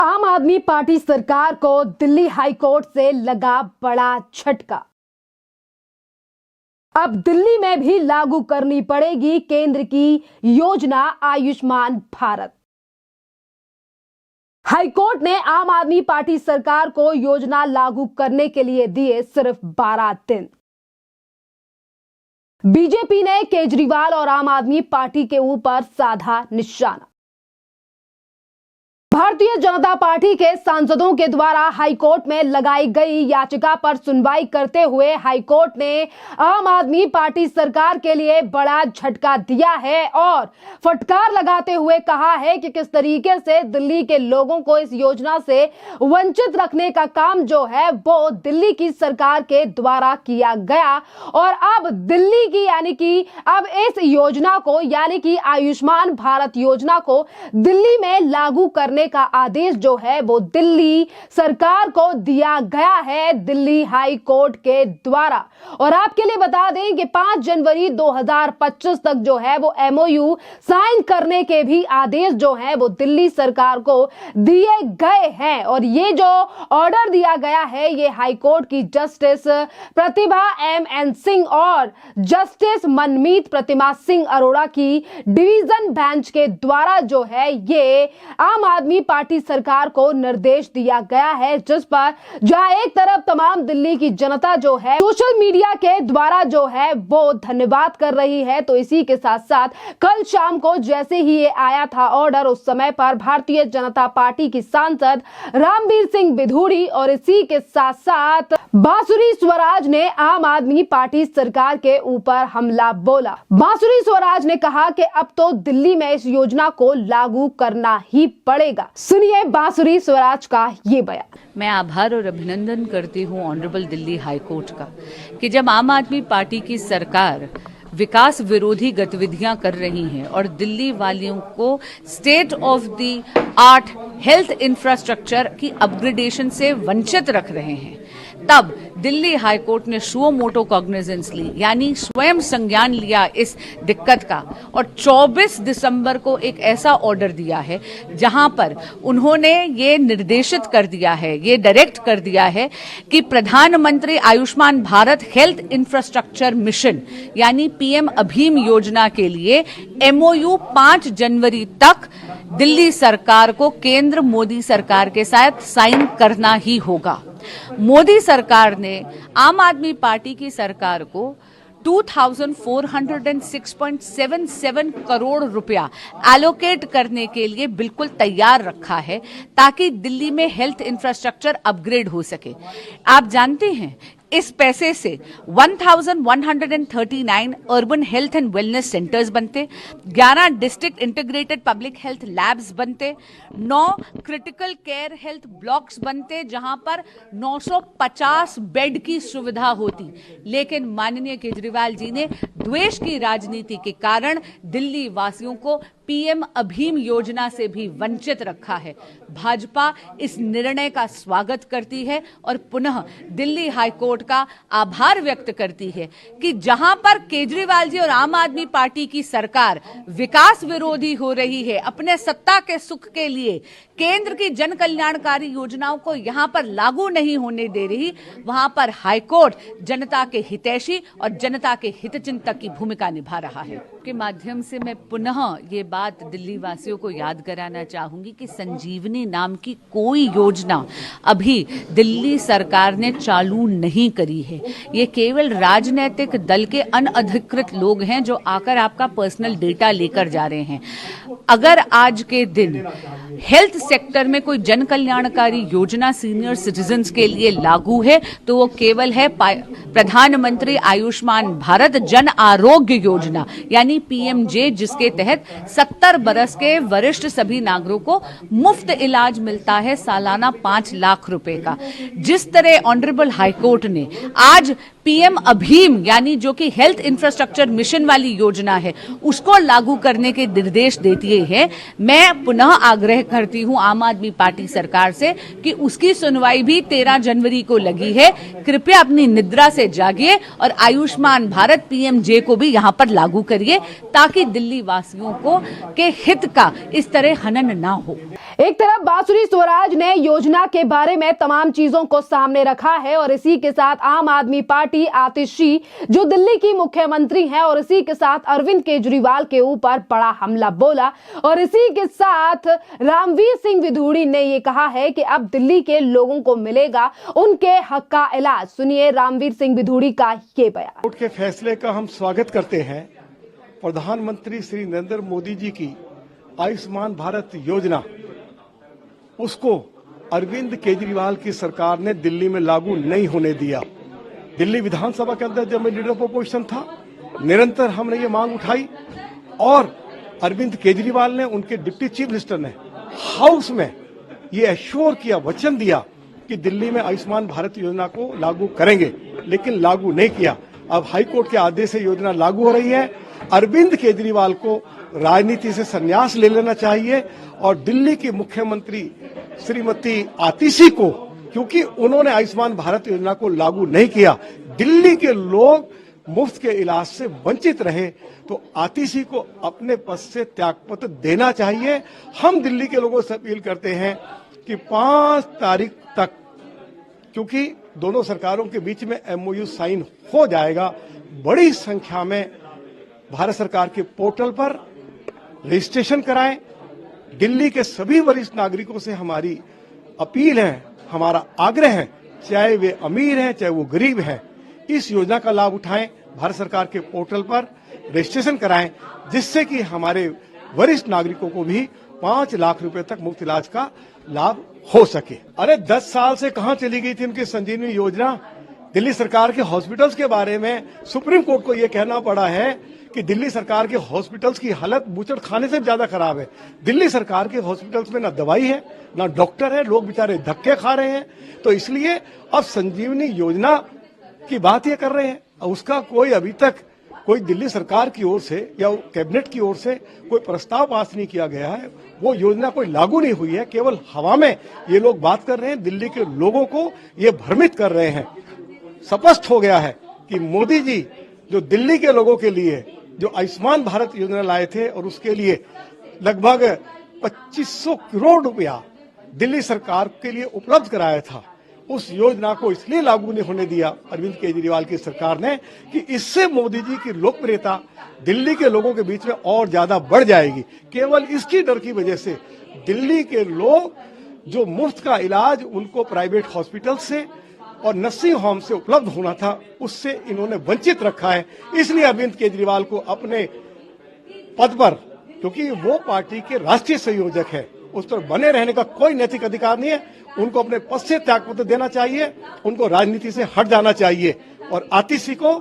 आम आदमी पार्टी सरकार को दिल्ली हाई कोर्ट से लगा बड़ा झटका। अब दिल्ली में भी लागू करनी पड़ेगी केंद्र की योजना आयुष्मान भारत। हाईकोर्ट ने आम आदमी पार्टी सरकार को योजना लागू करने के लिए दिए सिर्फ 12 दिन। बीजेपी ने केजरीवाल और आम आदमी पार्टी के ऊपर साधा निशाना। भारतीय जनता पार्टी के सांसदों के द्वारा हाईकोर्ट में लगाई गई याचिका पर सुनवाई करते हुए हाईकोर्ट ने आम आदमी पार्टी सरकार के लिए बड़ा झटका दिया है और फटकार लगाते हुए कहा है कि किस तरीके से दिल्ली के लोगों को इस योजना से वंचित रखने का काम जो है वो दिल्ली की सरकार के द्वारा किया गया और अब दिल्ली की यानी कि अब इस योजना को यानी कि आयुष्मान भारत योजना को दिल्ली में लागू करने का आदेश जो है वो दिल्ली सरकार को दिया गया है दिल्ली हाई कोर्ट के द्वारा। और आपके लिए बता दें कि 5 जनवरी 2025 तक जो है वो एमओयू साइन करने के भी आदेश जो है वो दिल्ली सरकार को दिए गए हैं। और ये जो ऑर्डर दिया गया है ये हाई कोर्ट की जस्टिस प्रतिभा एम सिंह और जस्टिस मनमीत प्रतिमा सिंह अरोड़ा की डिवीजन बेंच के द्वारा जो है ये आम आदमी पार्टी सरकार को निर्देश दिया गया है, जिस पर जहां एक तरफ तमाम दिल्ली की जनता जो है सोशल मीडिया के द्वारा जो है वो धन्यवाद कर रही है, तो इसी के साथ साथ कल शाम को जैसे ही ये आया था ऑर्डर उस समय पर भारतीय जनता पार्टी की सांसद रामवीर सिंह बिधूड़ी और इसी के साथ साथ बांसुरी स्वराज ने आम आदमी पार्टी सरकार के ऊपर हमला बोला। बांसुरी स्वराज ने कहा कि अब तो दिल्ली में इस योजना को लागू करना ही पड़ेगा। सुनिए बांसुरी स्वराज का ये बयान। मैं आभार और अभिनंदन करती हूँ ऑनरेबल दिल्ली हाई कोर्ट का कि जब आम आदमी पार्टी की सरकार विकास विरोधी गतिविधियां कर रही हैं और दिल्ली वालियों को state of the art health infrastructure की अपग्रेडेशन से वंचित रख रहे हैं, तब दिल्ली हाई कोर्ट ने सुओ मोटो कॉग्निजेंस ली यानी स्वयं संज्ञान लिया इस दिक्कत का और 24 दिसंबर को एक ऐसा ऑर्डर दिया है जहां पर उन्होंने ये निर्देशित कर दिया है, ये डायरेक्ट कर दिया है कि प्रधानमंत्री Ayushman Bharat health infrastructure mission यानी पीएम अभीम योजना के लिए एमओयू 5 जनवरी तक दिल्ली सरकार को केंद्र मोदी सरकार के साथ साइन करना ही होगा। मोदी सरकार ने आम आदमी पार्टी की सरकार को 2406.77 करोड़ रुपया एलोकेट करने के लिए बिल्कुल तैयार रखा है ताकि दिल्ली में हेल्थ इंफ्रास्ट्रक्चर अपग्रेड हो सके। आप जानते हैं इस पैसे से 1139 urban health and wellness centres बनते, 11 district integrated public health labs बनते, 9 क्रिटिकल केयर हेल्थ ब्लॉक्स बनते जहां पर 950 बेड की सुविधा होती। लेकिन माननीय केजरीवाल जी ने द्वेष की राजनीति के कारण दिल्ली वासियों को पीएम अभीम योजना से भी वंचित रखा है। भाजपा इस निर्णय का स्वागत करती है और पुनः दिल्ली हाईकोर्ट का आभार व्यक्त करती है कि जहां पर केजरीवाल जी और आम आदमी पार्टी की सरकार विकास विरोधी हो रही है, अपने सत्ता के सुख के लिए केंद्र की जन कल्याणकारी योजनाओं को यहां पर लागू नहीं होने दे रही, वहां पर हाईकोर्ट जनता के हितैषी और जनता के हितचिंतक की भूमिका निभा रहा है। के माध्यम से मैं पुनः ये बात दिल्ली वासियों को याद कराना चाहूंगी कि संजीवनी नाम की कोई योजना अभी दिल्ली सरकार ने चालू नहीं करी है। ये केवल राजनीतिक दल के अनअधिकृत लोग हैं जो आकर आपका पर्सनल डेटा लेकर जा रहे हैं। अगर आज के दिन हेल्थ सेक्टर में कोई जन कल्याणकारी योजना सीनियर सिटीजन्स के लिए लागू है तो वो केवल है प्रधानमंत्री आयुष्मान भारत जन आरोग्य योजना यानी पीएमजे, जिसके तहत 70 बरस के वरिष्ठ सभी नागरिकों को मुफ्त इलाज मिलता है सालाना 5 लाख रुपए का। जिस तरह ऑनरेबल हाईकोर्ट ने आज पीएम अभीम यानी जो कि हेल्थ इंफ्रास्ट्रक्चर मिशन वाली योजना है उसको लागू करने के निर्देश देती है। मैं पुनः आग्रह करती हूं आम आदमी पार्टी सरकार से कि उसकी सुनवाई भी 13 जनवरी को लगी है। कृपया अपनी निद्रा से जागिए और आयुष्मान भारत पीएमजे को भी यहां पर लागू करिए ताकि दिल्ली वासियों को के हित का इस तरह हनन ना हो। एक तरफ बांसुरी स्वराज ने योजना के बारे में तमाम चीजों को सामने रखा है और इसी के साथ आम आदमी पार्टी आतिशी जो दिल्ली की मुख्यमंत्री हैं और इसी के साथ अरविंद केजरीवाल के ऊपर बड़ा हमला बोला और इसी के साथ रामवीर सिंह विधूड़ी ने ये कहा है कि अब दिल्ली के लोगों को मिलेगा उनके हक का इलाज। सुनिए रामवीर सिंह विधूड़ी का ये बयान। कोर्ट के फैसले का हम स्वागत करते हैं। प्रधानमंत्री श्री नरेंद्र मोदी जी की आयुष्मान भारत योजना उसको अरविंद केजरीवाल की सरकार ने दिल्ली में लागू नहीं होने दिया। दिल्ली विधानसभा के अंदर जब मैं लीडर ऑफ अपोजिशन था निरंतर हमने ये मांग उठाई और अरविंद केजरीवाल ने उनके डिप्टी चीफ मिनिस्टर ने हाउस में ये एश्योर किया, वचन दिया कि दिल्ली में आयुष्मान भारत योजना को लागू करेंगे, लेकिन लागू नहीं किया। अब हाईकोर्ट के आदेश से योजना लागू हो रही है। अरविंद केजरीवाल को राजनीति से संन्यास ले लेना चाहिए और दिल्ली की मुख्यमंत्री श्रीमती आतिशी को, क्योंकि उन्होंने आयुष्मान भारत योजना को लागू नहीं किया, दिल्ली के लोग मुफ्त के इलाज से वंचित रहे, तो आतिशी को अपने पद से त्यागपत्र देना चाहिए। हम दिल्ली के लोगों से अपील करते हैं कि 5 तारीख तक, क्योंकि दोनों सरकारों के बीच में MOU साइन हो जाएगा, बड़ी संख्या में भारत सरकार के पोर्टल पर रजिस्ट्रेशन कराएं। दिल्ली के सभी वरिष्ठ नागरिकों से हमारी अपील है, हमारा आग्रह है, चाहे वे अमीर हैं चाहे वो गरीब हैं, इस योजना का लाभ उठाएं, भारत सरकार के पोर्टल पर रजिस्ट्रेशन कराएं, जिससे कि हमारे वरिष्ठ नागरिकों को भी 5 लाख रुपए तक मुफ्त इलाज का लाभ हो सके। अरे 10 साल से कहां चली गई थी उनकी संजीवनी योजना? दिल्ली सरकार के हॉस्पिटल्स के बारे में सुप्रीम कोर्ट को यह कहना पड़ा है कि दिल्ली सरकार के हॉस्पिटल्स की हालत बूचड़ खाने से ज्यादा खराब है। दिल्ली सरकार के हॉस्पिटल्स में ना दवाई है ना डॉक्टर है, लोग बेचारे धक्के खा रहे हैं। तो इसलिए अब संजीवनी योजना की बात ये कर रहे हैं, उसका कोई अभी तक कोई दिल्ली सरकार की ओर से या कैबिनेट की ओर से कोई प्रस्ताव पास नहीं किया गया है। वो योजना कोई लागू नहीं हुई है, केवल हवा में ये लोग बात कर रहे हैं, दिल्ली के लोगों को ये भ्रमित कर रहे हैं। स्पष्ट हो गया है कि मोदी जी जो दिल्ली के लोगों के लिए जो आयुष्मान भारत योजना लाए थे और उसके लिए लगभग 2500 करोड़ रुपया दिल्ली सरकार के लिए उपलब्ध कराया था, उस योजना को इसलिए लागू नहीं होने दिया अरविंद केजरीवाल की सरकार ने कि इससे मोदी जी की लोकप्रियता दिल्ली के लोगों के बीच में और ज्यादा बढ़ जाएगी। केवल इसकी डर की वजह से दिल्ली के लोग जो मुफ्त का इलाज उनको प्राइवेट हॉस्पिटल से और नर्सिंग होम से उपलब्ध होना था, उससे इन्होंने वंचित रखा है। इसलिए अरविंद केजरीवाल को अपने पद पर, क्योंकि वो पार्टी के राष्ट्रीय संयोजक है, उस पर बने रहने का कोई नैतिक अधिकार नहीं है। उनको अपने पद से त्यागपत्र देना चाहिए, उनको राजनीति से हट जाना चाहिए और आतिशी को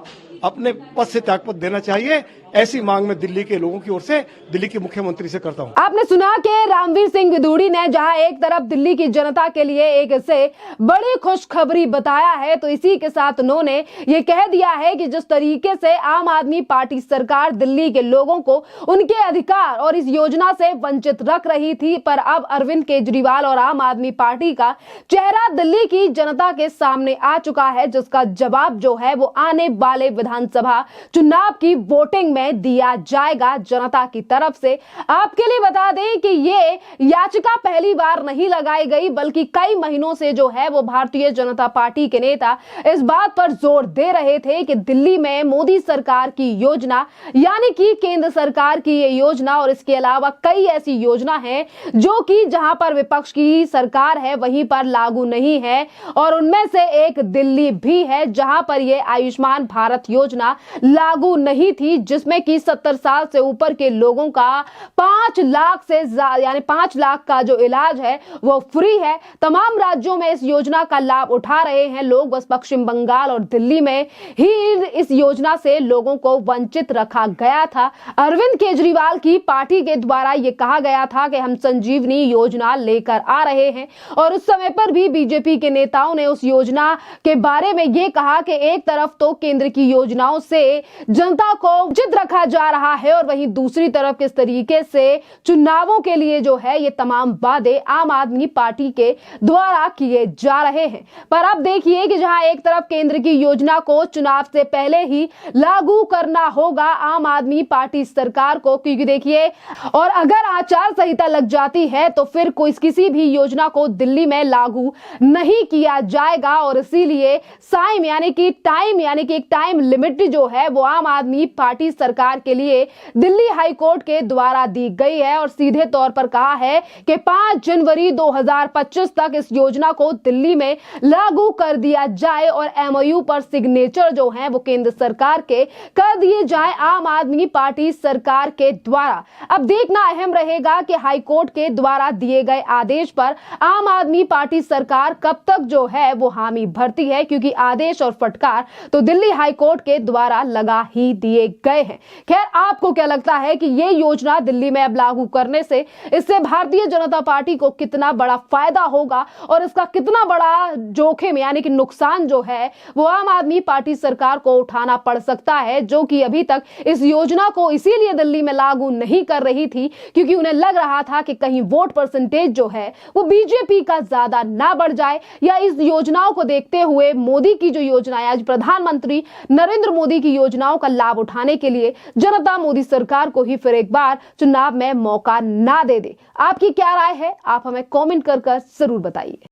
अपने पद से त्यागपत्र देना चाहिए। ऐसी मांग में दिल्ली के लोगों की ओर से दिल्ली के मुख्यमंत्री से करता हूं। आपने सुना कि रामवीर सिंह विधूड़ी ने जहां एक तरफ दिल्ली की जनता के लिए एक इसे बड़ी खुशखबरी बताया है, तो इसी के साथ उन्होंने ये कह दिया है कि जिस तरीके से आम आदमी पार्टी सरकार दिल्ली के लोगों को उनके अधिकार और इस योजना से वंचित रख रही थी, पर अब अरविंद केजरीवाल और आम आदमी पार्टी का चेहरा दिल्ली की जनता के सामने आ चुका है, जिसका जवाब जो है वो आने वाले विधानसभा चुनाव की वोटिंग में दिया जाएगा जनता की तरफ से। आपके लिए बता दें कि ये याचिका पहली बार नहीं लगाई गई, बल्कि कई महीनों से जो है वो भारतीय जनता पार्टी के नेता इस बात पर जोर दे रहे थे कि दिल्ली में मोदी सरकार की योजना यानी कि केंद्र सरकार की ये योजना और इसके अलावा कई ऐसी योजना है जो कि जहां पर विपक्ष की सरकार है वहीं पर लागू नहीं है, और उनमें से एक दिल्ली भी है जहां पर ये आयुष्मान भारत योजना लागू नहीं थी, जिसमें जिसमें कि 70 साल से ऊपर के लोगों का 5 लाख से यानी 5 लाख का जो इलाज है वो फ्री है। तमाम राज्यों में इस योजना का लाभ उठा रहे हैं लोग, बस पश्चिम बंगाल और दिल्ली में ही इस योजना से लोगों को वंचित रखा गया था। अरविंद केजरीवाल की पार्टी के द्वारा ये कहा गया था कि हम संजीवनी योजना लेकर आ रहे हैं, और उस समय पर भी बीजेपी के नेताओं ने उस योजना के बारे में ये कहा कि एक तरफ तो केंद्र की योजनाओं से जनता को वंचित रखा जा रहा है और वहीं दूसरी तरफ किस तरीके से चुनावों के लिए जो है ये तमाम वादे आम आदमी पार्टी के द्वारा किए जा रहे हैं। पर अब देखिए कि जहां एक तरफ केंद्र की योजना को चुनाव से पहले ही लागू करना होगा आम आदमी पार्टी सरकार को, क्योंकि देखिए और अगर आचार संहिता लग जाती है तो फिर कोई किसी भी योजना को दिल्ली में लागू नहीं किया जाएगा, और इसीलिए साइम यानी कि एक टाइम लिमिट जो है वो आम आदमी पार्टी सरकार के लिए दिल्ली हाई कोर्ट के द्वारा दी गई है और सीधे तौर पर कहा है कि 5 जनवरी 2025 तक इस योजना को दिल्ली में लागू कर दिया जाए और एमओयू पर सिग्नेचर जो है वो केंद्र सरकार के कर दिए जाए आम आदमी पार्टी सरकार के द्वारा। अब देखना अहम रहेगा कि हाई कोर्ट के द्वारा दिए गए आदेश पर आम आदमी पार्टी सरकार कब तक जो है वो हामी भरती है, क्योंकि आदेश और फटकार तो दिल्ली हाई कोर्ट के द्वारा लगा ही दिए गए हैं। खैर, आपको क्या लगता है कि ये योजना दिल्ली में अब लागू करने से इससे भारतीय जनता पार्टी को कितना बड़ा फायदा होगा और इसका कितना बड़ा जोखिम यानी कि नुकसान जो है वो आम आदमी पार्टी सरकार को उठाना पड़ सकता है, जो कि अभी तक इस योजना को इसीलिए दिल्ली में लागू नहीं कर रही थी क्योंकि उन्हें लग रहा था कि कहीं वोट परसेंटेज जो है वो बीजेपी का ज्यादा ना बढ़ जाए, या इस योजनाओं को देखते हुए मोदी की जो योजना है, आज प्रधानमंत्री नरेंद्र मोदी की योजनाओं का लाभ उठाने के लिए जनता मोदी सरकार को ही फिर एक बार चुनाव में मौका ना दे दे। आपकी क्या राय है, आप हमें कमेंट कर जरूर बताइए।